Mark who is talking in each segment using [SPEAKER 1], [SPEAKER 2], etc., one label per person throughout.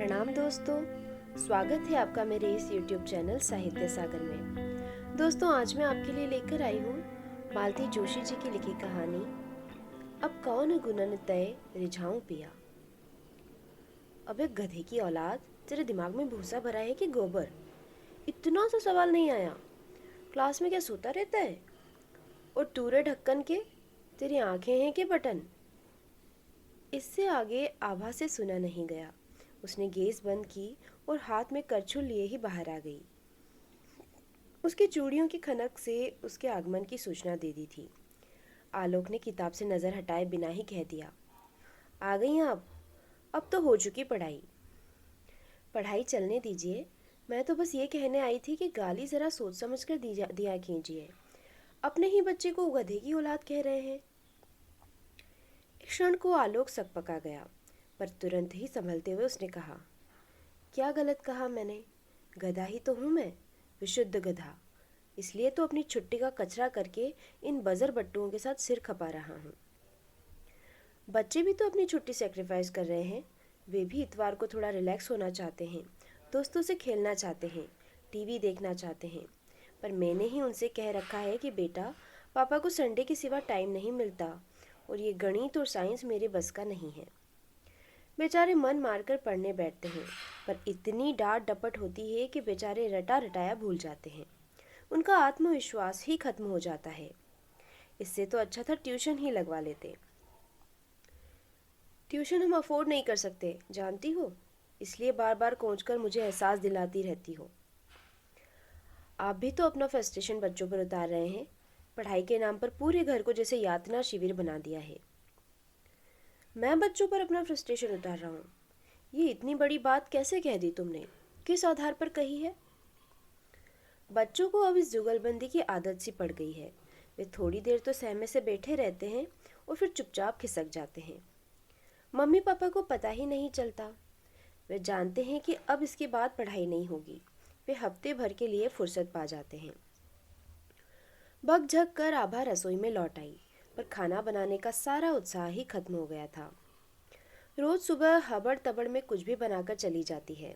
[SPEAKER 1] प्रणाम दोस्तों, स्वागत है आपका मेरे इस YouTube चैनल साहित्य सागर में। दोस्तों, आज मैं आपके लिए लेकर आई हूँ मालती जोशी जी की लिखी कहानी अब कौन गुनन तय रिझाऊं पिया। अबे गधे की औलाद, तेरे दिमाग में भूसा भरा है कि गोबर? इतना सा सवाल नहीं आया। क्लास में क्या सोता रहता है? और टूरे ढक्कन के, तेरी आंखें हैं कि बटन? इससे आगे आभा से सुना नहीं गया। उसने गेस बंद की और हाथ में करछुल लिए ही बाहर आ गई। उसकी चूड़ियों की खनक से उसके आगमन की सूचना दे दी थी। आलोक ने किताब से नज़र हटाए बिना ही कह दिया, आ गई आप? अब तो हो चुकी पढ़ाई। पढ़ाई चलने दीजिए, मैं तो बस ये कहने आई थी कि गाली ज़रा सोच समझ कर दिया कीजिए। अपने ही बच्चे को गधे की औलाद कह रहे हैं। एक क्षण को आलोक सकपका गया, पर तुरंत ही संभलते हुए उसने कहा, क्या गलत कहा मैंने? गधा ही तो हूँ मैं, विशुद्ध गधा। इसलिए तो अपनी छुट्टी का कचरा करके इन बजर बट्टुओं के साथ सिर खपा रहा हूँ। बच्चे भी तो अपनी छुट्टी सेक्रीफाइस कर रहे हैं। वे भी इतवार को थोड़ा रिलैक्स होना चाहते हैं, दोस्तों से खेलना चाहते हैं, टीवी देखना चाहते हैं। पर मैंने ही उनसे कह रखा है कि बेटा, पापा को संडे के सिवा टाइम नहीं मिलता और ये गणित और साइंस मेरे बस का नहीं है। बेचारे मन मारकर पढ़ने बैठते हैं, पर इतनी डांट डपट होती है कि बेचारे रटा रटाया भूल जाते हैं। उनका आत्मविश्वास ही खत्म हो जाता है। इससे तो अच्छा था ट्यूशन ही लगवा लेते। ट्यूशन हम अफोर्ड नहीं कर सकते, जानती हो, इसलिए बार बार कोंच कर मुझे एहसास दिलाती रहती हो। आप भी तो अपना फ्रस्ट्रेशन बच्चों पर उतार रहे हैं। पढ़ाई के नाम पर पूरे घर को जैसे यातना शिविर बना दिया है। मैं बच्चों पर अपना फ्रस्ट्रेशन उतार रहा हूँ? ये इतनी बड़ी बात कैसे कह दी तुमने? किस आधार पर कही है? बच्चों को अब इस जुगलबंदी की आदत सी पड़ गई है। वे थोड़ी देर तो सहमे से बैठे रहते हैं और फिर चुपचाप खिसक जाते हैं। मम्मी पापा को पता ही नहीं चलता। वे जानते हैं कि अब इसके बाद पढ़ाई नहीं होगी। वे हफ्ते भर के लिए फुर्सत पा जाते हैं। बक झक कर आभा रसोई में लौट आई, पर खाना बनाने का सारा उत्साह ही खत्म हो गया था। रोज सुबह हबड़ तबड़ में कुछ भी बनाकर चली जाती है।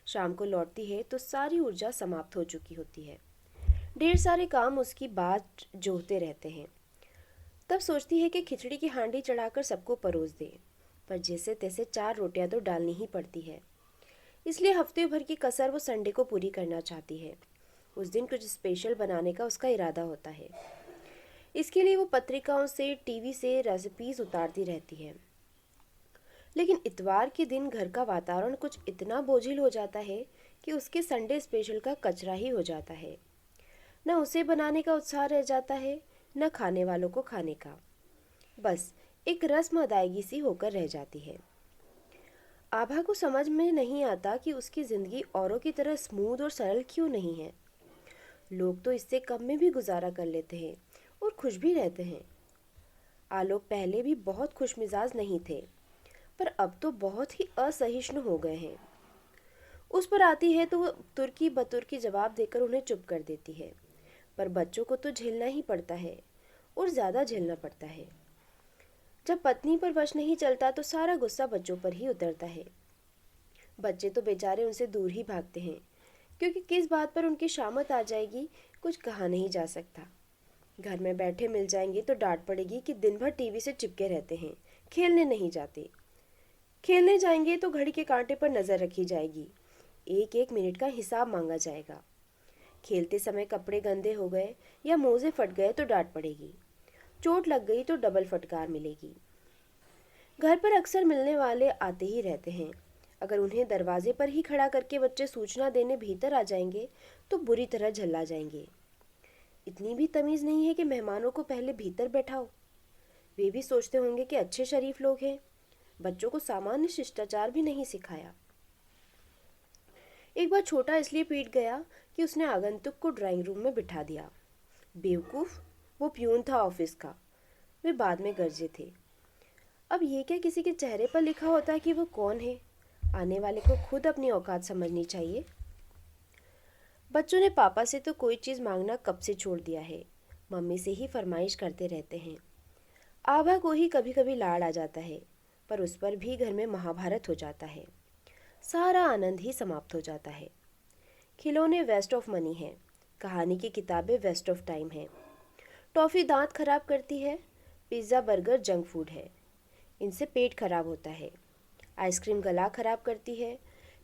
[SPEAKER 1] शाम को लौटती है तो सारी ऊर्जा समाप्त हो चुकी होती है। ढेर सारे काम उसकी बात जोहते रहते हैं। तब सोचती है कि खिचड़ी की हांडी चढ़ाकर सबको परोस दे, पर जैसे तैसे 4 रोटियां तो डालनी ही पड़ती है। इसलिए हफ्ते भर की कसर वो संडे को पूरी करना चाहती है। उस दिन कुछ स्पेशल बनाने का उसका इरादा होता है। इसके लिए वो पत्रिकाओं से, टीवी से रेसिपीज उतारती रहती है। लेकिन इतवार के दिन घर का वातावरण कुछ इतना बोझिल हो जाता है कि उसके संडे स्पेशल का कचरा ही हो जाता है। न उसे बनाने का उत्साह रह जाता है, न खाने वालों को खाने का। बस एक रस्म अदायगी सी होकर रह जाती है। आभा को समझ में नहीं आता कि उसकी ज़िंदगी औरों की तरह स्मूथ और सरल क्यों नहीं है। लोग तो इससे कम में भी गुजारा कर लेते हैं और खुश भी रहते हैं। आलोक पहले भी बहुत खुशमिजाज नहीं थे, पर अब तो बहुत ही असहिष्णु हो गए हैं। उस पर आती है तो वो तुर्की बतुर्की जवाब देकर उन्हें चुप कर देती है। पर बच्चों को तो झेलना ही पड़ता है, और ज़्यादा झेलना पड़ता है। जब पत्नी पर वश नहीं चलता तो सारा गुस्सा बच्चों पर ही उतरता है। बच्चे तो बेचारे उनसे दूर ही भागते हैं, क्योंकि किस बात पर उनकी शामत आ जाएगी कुछ कहा नहीं जा सकता। घर में बैठे मिल जाएंगे तो डांट पड़ेगी कि दिन भर टीवी से चिपके रहते हैं, खेलने नहीं जाते। खेलने जाएंगे तो घड़ी के कांटे पर नज़र रखी जाएगी, एक एक मिनट का हिसाब मांगा जाएगा। खेलते समय कपड़े गंदे हो गए या मोजे फट गए तो डांट पड़ेगी, चोट लग गई तो डबल फटकार मिलेगी। घर पर अक्सर मिलने वाले आते ही रहते हैं। अगर उन्हें दरवाजे पर ही खड़ा करके बच्चे सूचना देने भीतर आ जाएंगे तो बुरी तरह झल्ला जाएंगे। इतनी भी तमीज़ नहीं है कि मेहमानों को पहले भीतर बैठाओ। वे भी सोचते होंगे कि अच्छे शरीफ लोग हैं, बच्चों को सामान्य शिष्टाचार भी नहीं सिखाया। एक बार छोटा इसलिए पीट गया कि उसने आगंतुक को ड्राइंग रूम में बिठा दिया। बेवकूफ़, वो प्यून था ऑफिस का। वे बाद में गरजे थे। अब ये क्या किसी के चेहरे पर लिखा होता है कि वो कौन है? आने वाले को खुद अपनी औकात समझनी चाहिए। बच्चों ने पापा से तो कोई चीज़ मांगना कब से छोड़ दिया है, मम्मी से ही फरमाइश करते रहते हैं। आभा को ही कभी कभी लाड़ आ जाता है, पर उस पर भी घर में महाभारत हो जाता है। सारा आनंद ही समाप्त हो जाता है। खिलौने वेस्ट ऑफ मनी हैं, कहानी की किताबें वेस्ट ऑफ टाइम हैं, टॉफ़ी दांत खराब करती है, पिज़्ज़ा बर्गर जंक फूड है, इनसे पेट खराब होता है, आइसक्रीम गला खराब करती है,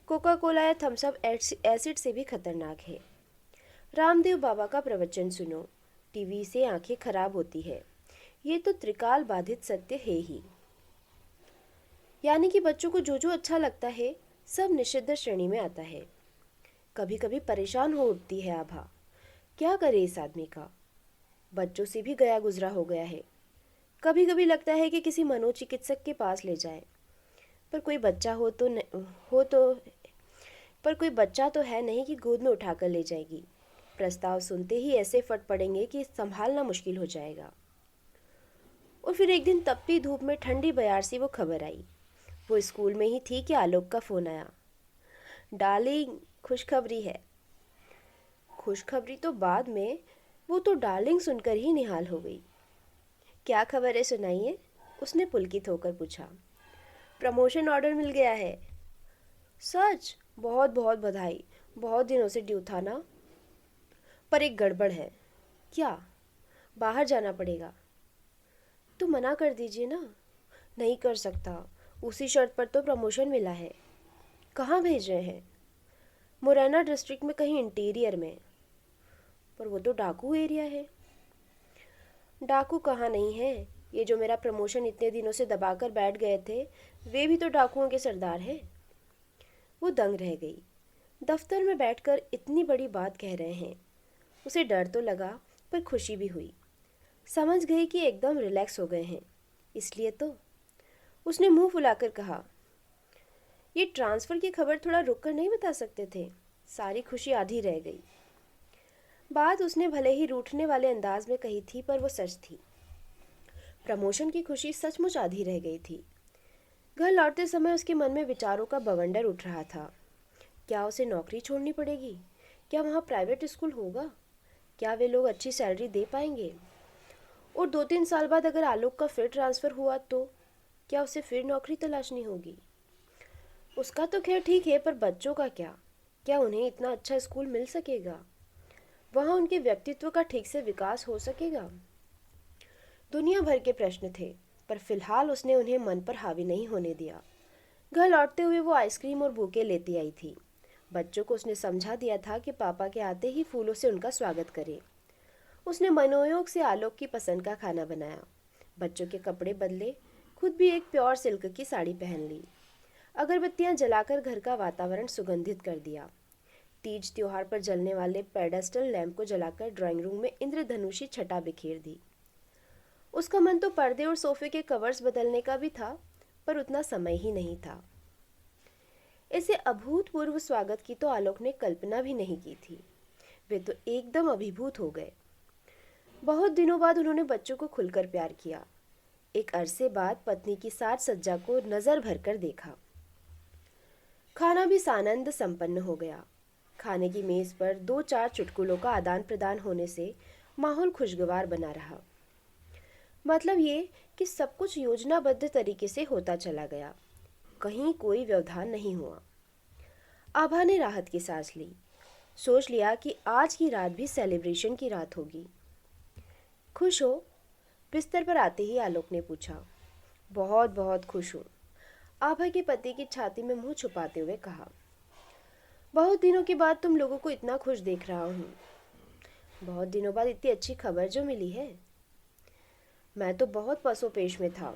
[SPEAKER 1] कोका कोला या थम्स अप एसिड से भी खतरनाक है। रामदेव बाबा का प्रवचन सुनो, टीवी से आंखें खराब होती है, ये तो त्रिकाल बाधित सत्य है ही। यानी कि बच्चों को जो जो अच्छा लगता है सब निषिद्ध श्रेणी में आता है। कभी कभी परेशान हो उठती है आभा, क्या करे इस आदमी का, बच्चों से भी गया गुजरा हो गया है। कभी कभी लगता है कि किसी मनोचिकित्सक के पास ले जाए, पर कोई बच्चा हो तो पर कोई बच्चा तो है नहीं कि गोद में उठाकर ले जाएगी। प्रस्ताव सुनते ही ऐसे फट पड़ेंगे कि संभालना मुश्किल हो जाएगा। और फिर एक दिन तपती धूप में ठंडी बयार सी वो खबर आई। वो स्कूल में ही थी कि आलोक का फ़ोन आया। डार्लिंग, खुशखबरी है। खुशखबरी तो बाद में, वो तो डार्लिंग सुनकर ही निहाल हो गई। क्या खबर है, सुनाइए, उसने पुलकित होकर पूछा। प्रमोशन ऑर्डर मिल गया है। सच? बहुत बहुत बधाई, बहुत दिनों से ड्यू था ना। पर एक गड़बड़ है। क्या? बाहर जाना पड़ेगा। तो मना कर दीजिए ना। नहीं कर सकता, उसी शर्त पर तो प्रमोशन मिला है। कहाँ भेज रहे हैं? मुरैना डिस्ट्रिक्ट में कहीं इंटीरियर में। पर वो तो डाकू एरिया है। डाकू कहाँ नहीं है, ये जो मेरा प्रमोशन इतने दिनों से दबाकर बैठ गए थे वे भी तो डाकुओं के सरदार हैं। वो दंग रह गई। दफ्तर में बैठकर इतनी बड़ी बात कह रहे हैं। उसे डर तो लगा पर खुशी भी हुई। समझ गई कि एकदम रिलैक्स हो गए हैं, इसलिए तो उसने मुंह फुलाकर कहा, ये ट्रांसफ़र की खबर थोड़ा रुक कर नहीं बता सकते थे? सारी खुशी आधी रह गई। बात उसने भले ही रूठने वाले अंदाज में कही थी, पर वो सच थी। प्रमोशन की खुशी सचमुच आधी रह गई थी। घर लौटते समय उसके मन में विचारों का बवंडर उठ रहा था। क्या उसे नौकरी छोड़नी पड़ेगी? क्या वहाँ प्राइवेट स्कूल होगा? क्या वे लोग अच्छी सैलरी दे पाएंगे? और 2-3 साल बाद अगर आलोक का फिर ट्रांसफ़र हुआ तो क्या उसे फिर नौकरी तलाशनी होगी? उसका तो खैर ठीक है, पर बच्चों का क्या? क्या उन्हें इतना अच्छा स्कूल मिल सकेगा? वहाँ उनके व्यक्तित्व का ठीक से विकास हो सकेगा? दुनिया भर के प्रश्न थे, पर फिलहाल उसने उन्हें मन पर हावी नहीं होने दिया। घर लौटते हुए वो आइसक्रीम और बुके लेती आई थी। बच्चों को उसने समझा दिया था कि पापा के आते ही फूलों से उनका स्वागत करें। उसने मनोयोग से आलोक की पसंद का खाना बनाया, बच्चों के कपड़े बदले, खुद भी एक प्योर सिल्क की साड़ी पहन ली। अगरबत्तियां जलाकर घर का वातावरण सुगंधित कर दिया। तीज त्योहार पर जलने वाले पेडेस्टल लैंप को जलाकर ड्राइंग रूम में इंद्रधनुषी छटा बिखेर दी। उसका मन तो पर्दे और सोफे के कवर्स बदलने का भी था, पर उतना समय ही नहीं था। ऐसे अभूतपूर्व स्वागत की तो आलोक ने कल्पना भी नहीं की थी। वे तो एकदम अभिभूत हो गए। बहुत दिनों बाद उन्होंने बच्चों को खुलकर प्यार किया। एक अरसे बाद पत्नी की साज सज्जा को नजर भरकर देखा। खाना भी सानंद संपन्न हो गया। खाने की मेज पर 2-4 चुटकुलों का आदान प्रदान होने से माहौल खुशगवार बना रहा। मतलब ये कि सब कुछ योजनाबद्ध तरीके से होता चला गया, कहीं कोई व्यवधान नहीं हुआ। आभा ने राहत की सांस ली। सोच लिया कि आज की रात भी सेलिब्रेशन की रात होगी। खुश हो? बिस्तर पर आते ही आलोक ने पूछा। बहुत बहुत खुश हूँ, आभा के पति की छाती में मुंह छुपाते हुए कहा। बहुत दिनों के बाद तुम लोगों को इतना खुश देख रहा हूँ। बहुत दिनों बाद इतनी अच्छी खबर जो मिली है। मैं तो बहुत पसोपेश में था,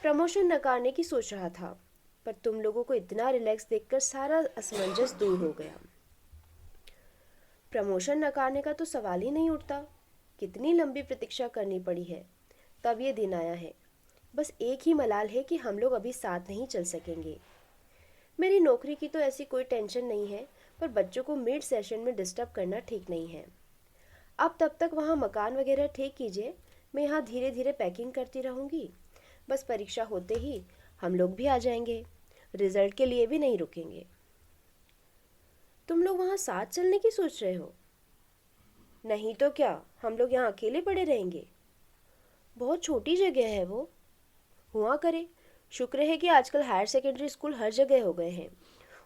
[SPEAKER 1] प्रमोशन नकारने की सोच रहा था, पर तुम लोगों को इतना रिलैक्स देखकर सारा असमंजस दूर हो गया। प्रमोशन नकारने का तो सवाल ही नहीं उठता। कितनी लंबी प्रतीक्षा करनी पड़ी है, तब ये दिन आया है। बस एक ही मलाल है कि हम लोग अभी साथ नहीं चल सकेंगे। मेरी नौकरी की तो ऐसी कोई टेंशन नहीं है, पर बच्चों को मिड सेशन में डिस्टर्ब करना ठीक नहीं है। आप तब तक वहाँ मकान वगैरह ठीक कीजिए, मैं यहाँ धीरे धीरे पैकिंग करती रहूँगी। बस परीक्षा होते ही हम लोग भी आ जाएंगे, रिजल्ट के लिए भी नहीं रुकेंगे। तुम लोग वहाँ साथ चलने की सोच रहे हो? नहीं तो क्या, हम लोग यहाँ अकेले पड़े रहेंगे? बहुत छोटी जगह है वो। हुआ करे, शुक्र है कि आजकल हायर सेकेंडरी स्कूल हर जगह हो गए हैं।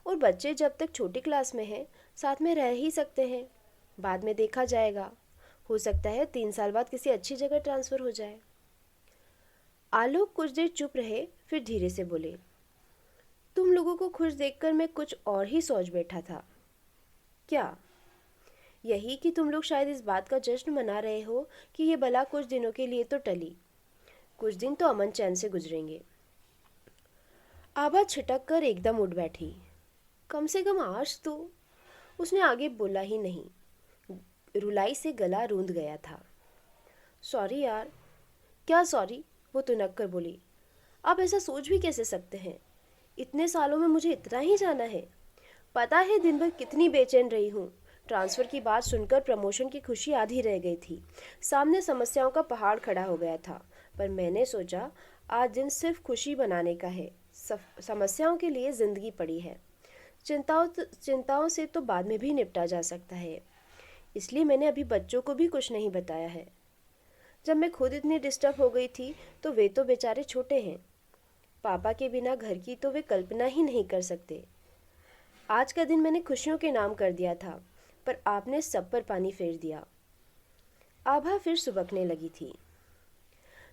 [SPEAKER 1] और बच्चे जब तक छोटी क्लास में हैं साथ में रह ही सकते हैं, बाद में देखा जाएगा। हो सकता है 3 साल बाद किसी अच्छी जगह ट्रांसफ़र हो जाए। आलोक कुछ देर चुप रहे, फिर धीरे से बोले, तुम लोगों को खुश देखकर मैं कुछ और ही सोच बैठा था। क्या? यही कि तुम लोग शायद इस बात का जश्न मना रहे हो कि ये बला कुछ दिनों के लिए तो टली, कुछ दिन तो अमन चैन से गुजरेंगे। आभा छिटक कर एकदम उठ बैठी। कम से कम आज तो। उसने आगे बोला ही नहीं, रुलाई से गला रूंध गया था। सॉरी यार। क्या सॉरी? वो तुनक कर बोली। आप ऐसा सोच भी कैसे सकते हैं? इतने सालों में मुझे इतना ही जाना है। पता है दिन भर कितनी बेचैन रही हूँ। ट्रांसफ़र की बात सुनकर प्रमोशन की खुशी आधी रह गई थी। सामने समस्याओं का पहाड़ खड़ा हो गया था, पर मैंने सोचा आज दिन सिर्फ खुशी बनाने का है। समस्याओं के लिए ज़िंदगी पड़ी है। चिंताओं से तो बाद में भी निपटा जा सकता है। इसलिए मैंने अभी बच्चों को भी कुछ नहीं बताया है। जब मैं खुद इतनी डिस्टर्ब हो गई थी तो वे तो बेचारे छोटे हैं। पापा के बिना घर की तो वे कल्पना ही नहीं कर सकते। आज का दिन मैंने खुशियों के नाम कर दिया था, पर आपने सब पर पानी फेर दिया। आभा फिर सुबकने लगी थी।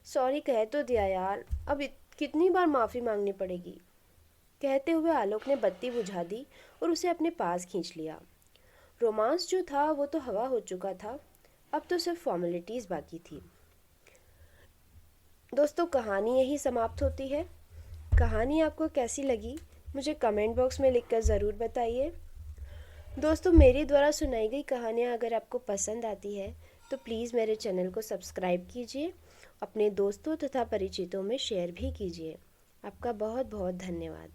[SPEAKER 1] सॉरी कह तो दिया यार, अब कितनी बार माफ़ी मांगनी पड़ेगी? कहते हुए आलोक ने बत्ती बुझा दी और उसे अपने पास खींच लिया। रोमांस जो था वो तो हवा हो चुका था, अब तो सिर्फ फॉर्मेलिटीज़ बाकी थी। दोस्तों, कहानी यही समाप्त होती है। कहानी आपको कैसी लगी मुझे कमेंट बॉक्स में लिखकर ज़रूर बताइए। दोस्तों, मेरी द्वारा सुनाई गई कहानियाँ अगर आपको पसंद आती है तो प्लीज़ मेरे चैनल को सब्सक्राइब कीजिए, अपने दोस्तों तथा परिचितों में शेयर भी कीजिए। आपका बहुत बहुत धन्यवाद।